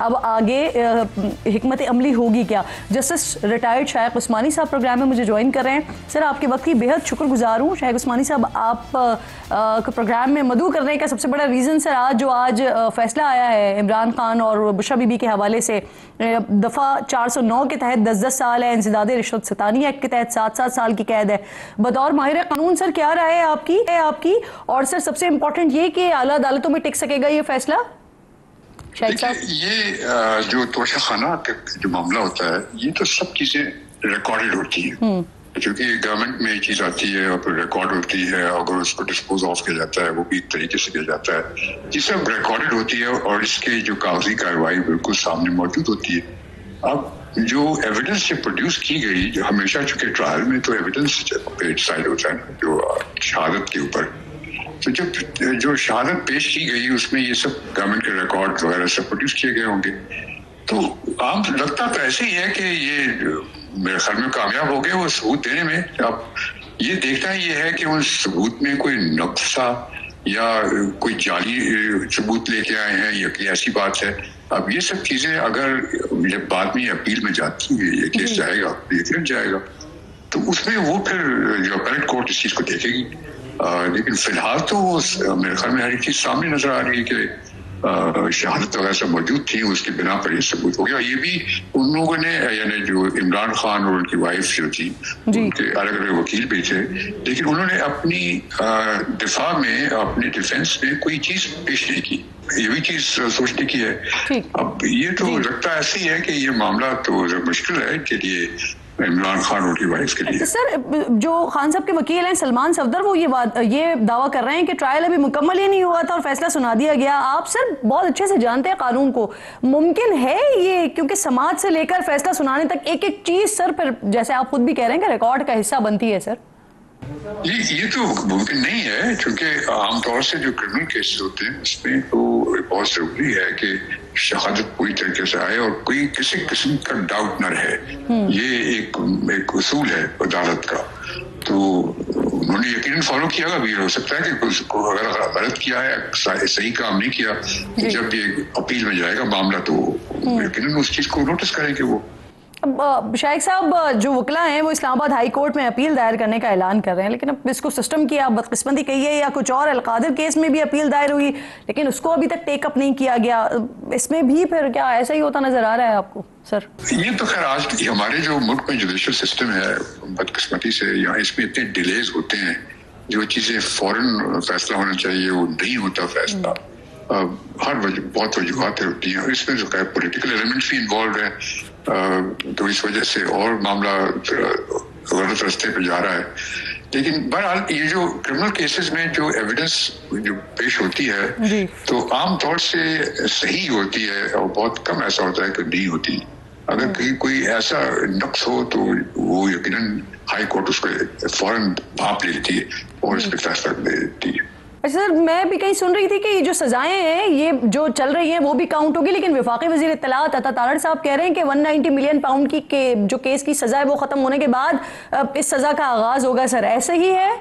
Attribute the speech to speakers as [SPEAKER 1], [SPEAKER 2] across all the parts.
[SPEAKER 1] अब आगे हिकमत अमली होगी क्या। जस्टिस रिटायर्ड शाइख उस्मानी साहब प्रोग्राम में मुझे ज्वाइन कर रहे हैं। सर आपके वक्त की बेहद शुक्रगुजार हूँ। शाइख उस्मानी साहब आप प्रोग्राम में मदऊ करने का सबसे बड़ा रीज़न सर आज फैसला आया है इमरान खान और बुशरा बीबी के हवाले से, दफ़ा 409 के तहत 10-10 साल है, इंसदादे रिश्वत सतानी एक्ट के तहत 7-7 साल की कैद है। बतौर माहिर कानून सर क्या राय है आपकी और सर सबसे इम्पोर्टेंट ये कि आला अदालतों में टिक सकेगा ये फैसला।
[SPEAKER 2] ये जो तोशा खाना जो मामला होता है ये तो सब चीजें रिकॉर्डेड होती है, क्योंकि गवर्नमेंट में ये चीज आती है और फिर रिकॉर्ड होती है, अगर उसको डिस्पोज ऑफ किया जाता है वो भी एक तरीके से किया जाता है। ये सब रिकॉर्डेड होती है और इसके जो कागजी कार्रवाई बिल्कुल सामने मौजूद होती है। अब जो एविडेंस से प्रोड्यूस की गई, जो हमेशा चूंकि ट्रायल में तो एविडेंस पे डिसाइड होता है जो शहादत के ऊपर, तो जब जो शहादत पेश की गई उसमें ये सब गवर्नमेंट के रिकॉर्ड वगैरह सब प्रोड्यूस किए गए होंगे, तो आम लगता तो ऐसे ही है कि ये मेरे ख्याल में कामयाब हो गए वो सबूत देने में। अब ये देखना ये है कि उस सबूत में कोई नुक्सा या कोई जाली सबूत लेके आए हैं या कोई ऐसी बात है। अब ये सब चीजें अगर जब बाद में अपील में जाती है, ये केस जाएगा, यकीनन जाएगा, तो उसमें वो फिर जो अपीलेट कोर्ट इस चीज को देखेगी। लेकिन फिलहाल तो मेरे ख्याल में हर एक चीज सामने नजर आ रही है कि शहादत वगैरह सब मौजूद थी, उसके बिना पर ये सबूत हो गया। ये भी उन लोगों ने, यानी जो इमरान खान और उनकी वाइफ जो थी, उनके अलग अलग वकील भी थे, लेकिन उन्होंने अपनी दिफा में, अपने डिफेंस में कोई चीज पेश नहीं की। ये भी चीज सोचने की है। अब ये तो लगता ऐसे ही है कि ये मामला तो मुश्किल है के लिए इमरान खान और की वाइफ के लिए।
[SPEAKER 1] सर जो खान साहब के वकील हैं सलमान सफदर, वो ये दावा कर रहे हैं कि ट्रायल अभी मुकम्मल ही नहीं हुआ था और फैसला सुना दिया गया। आप सर बहुत अच्छे से जानते हैं कानून को, मुमकिन है ये, क्योंकि समाज से लेकर फैसला सुनाने तक एक एक चीज सर फिर जैसे आप खुद भी कह रहे हैं कि रिकॉर्ड का हिस्सा बनती है सर।
[SPEAKER 2] ये तो मुमकिन नहीं है, क्योंकि आमतौर से जो क्रिमिनल केसेस होते हैं उसमें तो बहुत जरूरी है कि शहादत पूरी तरीके से आए और कोई किसी किस्म का डाउट न रहे। ये एक उसूल है अदालत का, तो उन्होंने यकीनन फॉलो किया भी हो सकता है कि कुछ अगर गलत किया है, सही काम नहीं किया, तो जब ये अपील में जाएगा मामला तो यकीनन उस चीज को नोटिस करेंगे वो।
[SPEAKER 1] शाइख साहब जो वकला हैं वो इस्लामाबाद हाई कोर्ट में अपील दायर करने का ऐलान कर रहे हैं, लेकिन अब इसको सिस्टम की आप बदकिस्मती कहिए या कुछ और, अलकादिर केस में भी अपील दायर हुई लेकिन उसको अभी तक टेकअप नहीं किया गया, इसमें भी फिर क्या ऐसा ही होता नजर आ रहा है आपको सर?
[SPEAKER 2] ये तो खैर आज हमारे जो मुल्क में जुडिशल सिस्टम है बदकिस्मती से यहाँ इसमें इतने डिलेज होते हैं, जो चीजें फौरन फैसला होना चाहिए वो नहीं होता फैसला। हर बहुत वजूहत होती हैं, इसमें जो है पॉलिटिकल एलिमेंट्स भी इन्वॉल्व है, तो इस वजह से और मामला गलत रास्ते पे जा रहा है। लेकिन बहरहाल ये जो क्रिमिनल केसेस में जो एविडेंस जो पेश होती है तो आमतौर से सही होती है और बहुत कम ऐसा होता है कि नहीं होती। अगर कहीं कोई ऐसा नुक्स हो तो वो यकीनन हाई कोर्ट उसको फौरन भाप लेती है और इस पर फैसला दे देती है।
[SPEAKER 1] अच्छा सर, मैं भी कहीं सुन रही थी कि ये जो सजाएं हैं ये जो चल रही हैं वो भी काउंट होगी, लेकिन वफाकी वजीर इत्तलात अता तारड़ साहब कह रहे हैं कि 190 मिलियन पाउंड की जो केस की सजा है वो खत्म होने के बाद इस सजा का आगाज होगा। सर ऐसे ही है?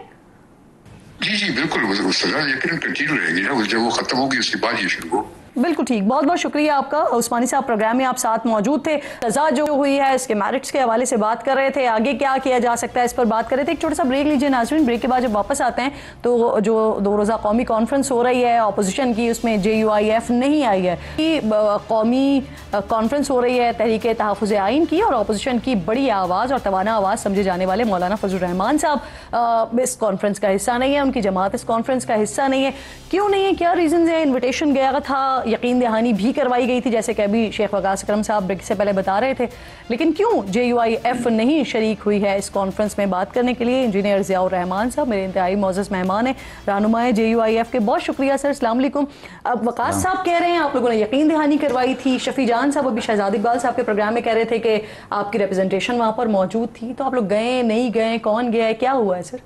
[SPEAKER 2] जी बिल्कुल, वो सजा यकीनन कंटिन्यू रहेगी ना, जब वो खत्म होगी उसके बाद ये शुरू हो।
[SPEAKER 1] बिल्कुल ठीक, बहुत बहुत शुक्रिया आपका। उस्मानी साहब प्रोग्राम में आप साथ मौजूद थे, सजा जो हुई है इसके मेरिट्स के हवाले से बात कर रहे थे, आगे क्या किया जा सकता है इस पर बात कर रहे थे। एक छोटा सा ब्रेक लीजिए नाज़रीन, ब्रेक के बाद जब वापस आते हैं तो जो 2 रोज़ा कौमी कॉन्फ्रेंस हो रही है अपोजिशन की, उसमें JUIF नहीं आई है कि कौमी कॉन्फ्रेंस हो रही है तहरीक तहफ़्फ़ुज़ आइन की, और अपोजिशन की बड़ी आवाज़ और तवाना आवाज़ समझे जाने वाले मौलाना फजलुर रहमान साहब इस कॉन्फ्रेंस का हिस्सा नहीं है, उनकी जमात इस कॉन्फ्रेंस का हिस्सा नहीं है। क्यों नहीं है, क्या रीज़न है? इन्विटेशन गया था, यकीन दहानी भी करवाई गई थी जैसे कि अभी शेख वकास अकरम साहब ब्रेक से पहले बता रहे थे, लेकिन क्यों JUIF नहीं शरीक हुई है इस कॉन्फ्रेंस में? बात करने के लिए इंजीनियर ज़ियाउर रहमान साहब मेरे इंतहाई मोअज़्ज़ज़ मेहमान हैं, रहनुमाए JUIF के। बहुत शुक्रिया सर, अस्सलाम वालेकुम। अब वकास साहब कह रहे हैं आप लोगों ने यकीन दहानी करवाई थी, शफी जान साहब अभी शहजाद इकबाल साहब के प्रोग्राम में कह रहे थे कि आपकी रिप्रेजेंटेशन वहाँ पर मौजूद थी, तो आप लोग गए नहीं गए, कौन गया है, क्या हुआ है सर?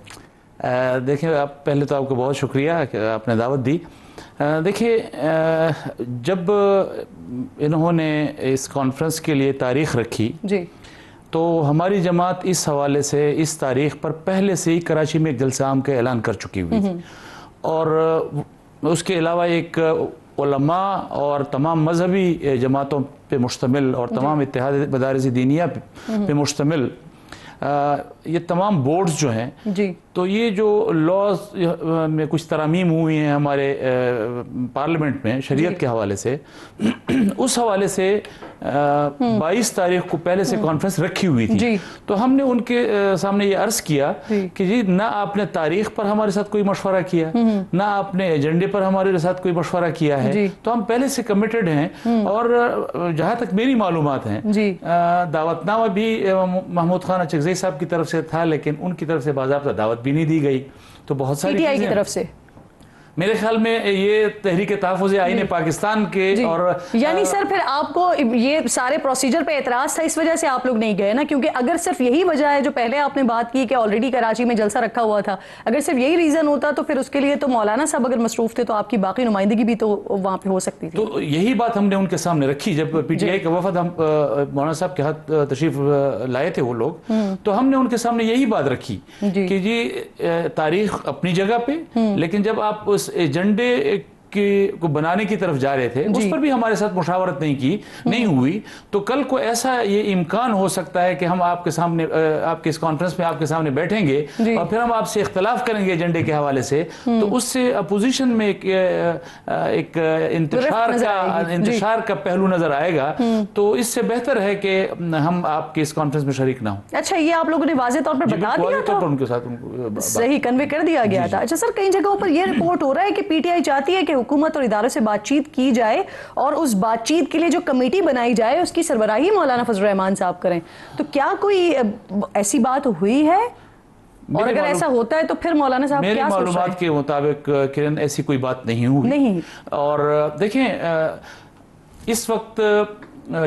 [SPEAKER 3] देखिए, आप पहले तो आपको बहुत शुक्रिया कि आपने दावत दी। देखिए, जब इन्होंने इस कॉन्फ्रेंस के लिए तारीख़ रखी जी, तो हमारी जमात इस हवाले से इस तारीख़ पर पहले से ही कराची में एक जलसा आम का ऐलान कर चुकी हुई थी, और उसके अलावा एक उलमा और तमाम मजहबी जमातों पे मुश्तमिल और तमाम इत्तेहाद मदारिस दीनिया पे मुश्तमिल ये तमाम बोर्ड्स जो हैं
[SPEAKER 1] जी,
[SPEAKER 3] तो ये जो लॉज में कुछ तरामीम हुई हैं हमारे पार्लियामेंट में शरीयत के हवाले से, उस हवाले से 22 तारीख को पहले से कॉन्फ्रेंस रखी हुई थी। तो हमने उनके सामने ये अर्ज किया कि जी ना आपने तारीख पर हमारे साथ कोई मशवरा किया, ना आपने एजेंडे पर हमारे साथ कोई मशवरा किया है, तो हम पहले से कमिटेड हैं। और जहाँ तक मेरी मालूमात हैं, दावतनामा भी महमूद खान अचकज़ई साहब की तरफ से था, लेकिन उनकी तरफ से बाज़ाब्ता दावत भी नहीं दी गई। तो बहुत सारी
[SPEAKER 1] पीटीआई की तरफ से
[SPEAKER 3] मेरे ख्याल में ये तहरीक तहफ़्फ़ुज़ आईन पाकिस्तान के और
[SPEAKER 1] यानी सर फिर आपको ये सारे प्रोसीजर पे एतराज़ था, इस वजह से आप लोग नहीं गए ना? क्योंकि अगर सिर्फ यही वजह है जो पहले आपने बात की कि ऑलरेडी कराची में जलसा रखा हुआ था, अगर सिर्फ यही रीज़न होता तो फिर उसके लिए तो मौलाना साहब अगर मसरूफ़ थे तो आपकी बाकी नुमाइंदगी भी तो वहाँ पे हो सकती थी।
[SPEAKER 3] तो यही बात हमने उनके सामने रखी जब पीटीआई का वफद हम मौलाना साहब के हाथ तशरीफ लाए थे वो लोग, तो हमने उनके सामने यही बात रखी कि जी तारीख अपनी जगह पे, लेकिन जब आप उस एजेंडे को बनाने की तरफ जा रहे थे उस पर भी हमारे साथ मुशावरत नहीं हुई। तो कल को ऐसा ये इम्कान हो सकता है कि हम आपके सामने आपके इस कॉन्फ्रेंस में आपके सामने बैठेंगे और फिर हम आपसे इख्तलाफ करेंगे एजेंडे के हवाले से, तो उससे अपोजिशन में एक इंतशार का पहलू नजर आएगा। तो इससे बेहतर है कि हम आपके इस कॉन्फ्रेंस में शरीक ना हो।
[SPEAKER 1] अच्छा, ये आप लोगों ने वाज़ेह तौर पर बता दिया था,
[SPEAKER 3] उनके साथ
[SPEAKER 1] सही कन्वे कर दिया गया था। अच्छा सर, कई जगहों पर यह रिपोर्ट हो रहा है कि पीटीआई चाहती है कि हुकूमत और इदारों से बातचीत की जाए और उस बातचीत के लिए जो कमेटी बनाई जाए उसकी सरबराही मौलाना फजल रहमान साहब करें। तो क्या कोई ऐसी बात हुई है? और अगर ऐसा होता है तो फिर मौलाना साहब क्या सोच रहे हैं?
[SPEAKER 3] मेरी मालूमात के मुताबिक किरण ऐसी कोई बात नहीं हुई।
[SPEAKER 1] नहीं। और
[SPEAKER 3] देखें इस वक्त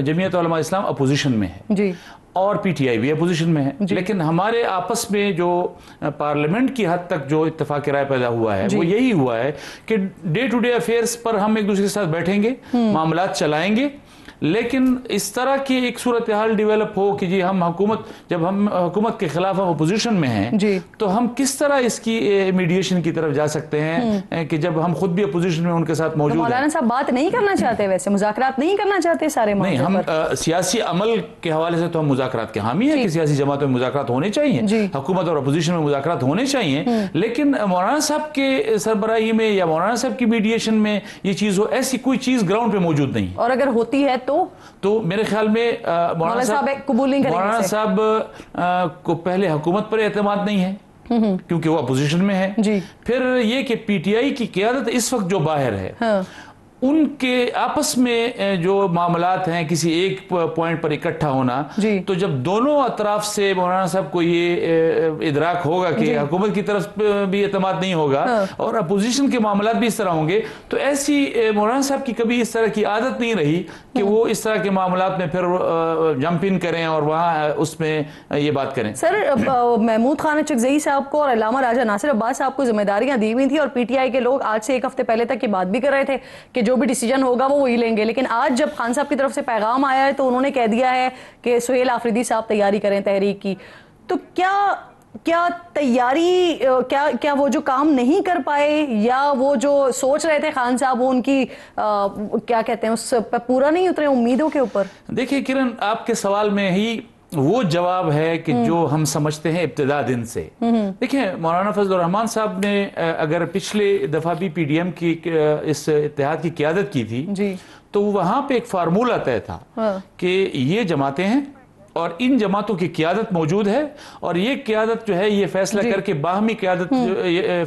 [SPEAKER 3] जमीयत उलमा इस्लाम अपोजिशन में है
[SPEAKER 1] जी,
[SPEAKER 3] और पीटीआई भी अपोजिशन में है, लेकिन हमारे आपस में जो पार्लियामेंट की हद तक जो इत्तेफाक राय पैदा हुआ है वो यही हुआ है कि डे टू डे अफेयर्स पर हम एक दूसरे के साथ बैठेंगे, मामलात चलाएंगे, लेकिन इस तरह की एक सूरत हाल डेवलप हो कि जी जब हम हुकूमत के खिलाफ हम अपोजिशन में हैं तो हम किस तरह इसकी मीडिएशन की तरफ जा सकते हैं कि जब हम खुद भी अपोजिशन में उनके साथ मौजूद हैं।
[SPEAKER 1] मौलाना साहब बात नहीं करना चाहते, वैसे मुज़ाकरात नहीं करना चाहते सारे
[SPEAKER 3] नहीं, हम सियासी अमल के हवाले से तो हम मुज़ाकरात के हामी हैं कि सियासी जमातों में मुज़ाकरात होने चाहिए, हुकूमत और अपोजिशन में मुज़ाकरात होने चाहिए, लेकिन मौलाना साहब के सरबराही में या मौलाना साहब की मीडिएशन में ये चीज़ हो, ऐसी कोई चीज़ ग्राउंड पे मौजूद नहीं।
[SPEAKER 1] और अगर होती है तो
[SPEAKER 3] मेरे ख्याल में मौलाना साहब कबूल नहीं करेंगे। मौलाना साहब को पहले हुकूमत पर एतमाद नहीं है क्योंकि वो अपोजिशन में है। फिर ये कि पीटीआई की क़यादत इस वक्त जो बाहर है, हाँ। उनके आपस में जो मामलात हैं किसी एक पॉइंट पर इकट्ठा होना, तो जब दोनों अतराफ से मौलाना साहब को ये इदराक होगा कि हुकूमत की तरफ भी एतमाद नहीं होगा और अपोजिशन के मामलात भी इस तरह होंगे, तो ऐसी मौलाना साहब की कभी इस तरह की आदत नहीं रही कि वो इस तरह के मामलात में फिर जंप इन करें और वहाँ उसमें ये बात करें।
[SPEAKER 1] सर, महमूद खान अचकज़ई साहब को और अल्लामा राजा नासिर अब्बास साहब को जिम्मेदारियां दी हुई थी और पीटीआई के लोग आज से एक हफ्ते पहले तक की बात भी कर रहे थे कि जो भी डिसीजन होगा वो वही लेंगे, लेकिन आज जब खान साहब की तरफ से पैगाम आया है तो उन्होंने कह दिया है कि सुहेल आफरीदी साहब तैयारी करें तहरीक की। तो क्या तैयारी क्या वो जो काम नहीं कर पाए या वो जो सोच रहे थे खान साहब वो उनकी क्या कहते हैं उस पर पूरा नहीं उतरे उम्मीदों के ऊपर? देखिए
[SPEAKER 3] किरण, आपके सवाल में ही वो जवाब है कि जो हम समझते हैं इब्तिदा दिन से। देखिए, मौलाना फजल रहमान साहब ने अगर पिछले दफा भी पीडीएम की इस इत्तेहाद की क़यादत की थी तो वहां पे एक फार्मूला तय था कि ये जमातें हैं और इन जमातों की क़यादत मौजूद है और ये क़यादत जो है ये फैसला करके बाहमी क़यादत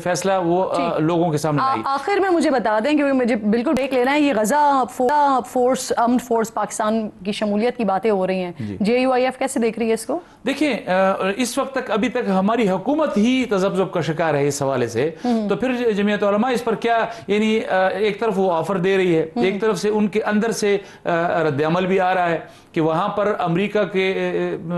[SPEAKER 3] फैसला वो लोगों के सामने आई।
[SPEAKER 1] आखिर में मुझे बता दें क्योंकि मुझे बिल्कुल ब्रेक लेना है, ये गजा फोर्स आर्म्ड फोर्स पाकिस्तान की शमूलियत की बातें हो रही हैं, JUIF कैसे देख रही है इसको?
[SPEAKER 3] देखिए, इस वक्त तक अभी तक हमारी हुकूमत ही तज़ब्ज़ुब का शिकार है इस हवाले से, तो फिर जमीयत उलमा इस पर क्या, यानी एक तरफ वो ऑफर दे रही है, एक तरफ से उनके अंदर से रद्द अमल भी आ रहा है कि वहां पर अमेरिका के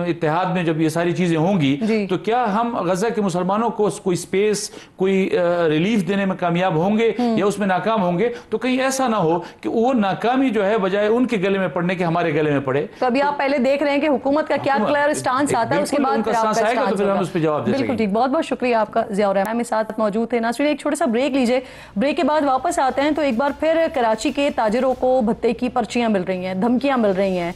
[SPEAKER 3] इत्तेहाद में जब ये सारी चीजें होंगी तो क्या हम गजा के मुसलमानों को कोई स्पेस, कोई रिलीफ देने में कामयाब होंगे या उसमें नाकाम होंगे? तो कहीं ऐसा ना हो कि वो नाकामी जो है बजाय उनके गले में पड़ने के हमारे गले में पड़े।
[SPEAKER 1] तो अभी आप पहले देख रहे हैं कि हुकूमत का क्या क्लियर स्टांस आता है, उसके बाद फिर आपका
[SPEAKER 3] आएगा तो फिर हम उस पर जवाब दे
[SPEAKER 1] बिल्कुल ठीक। बहुत बहुत शुक्रिया आपका ज़ियाउर रहमान मेरे साथ मौजूद थे। नाज़रीन एक छोटा सा ब्रेक लीजिए, ब्रेक के बाद वापस आते हैं तो एक बार फिर कराची के ताजिरों को भत्ते की पर्चियां मिल रही हैं, धमकियां मिल रही हैं,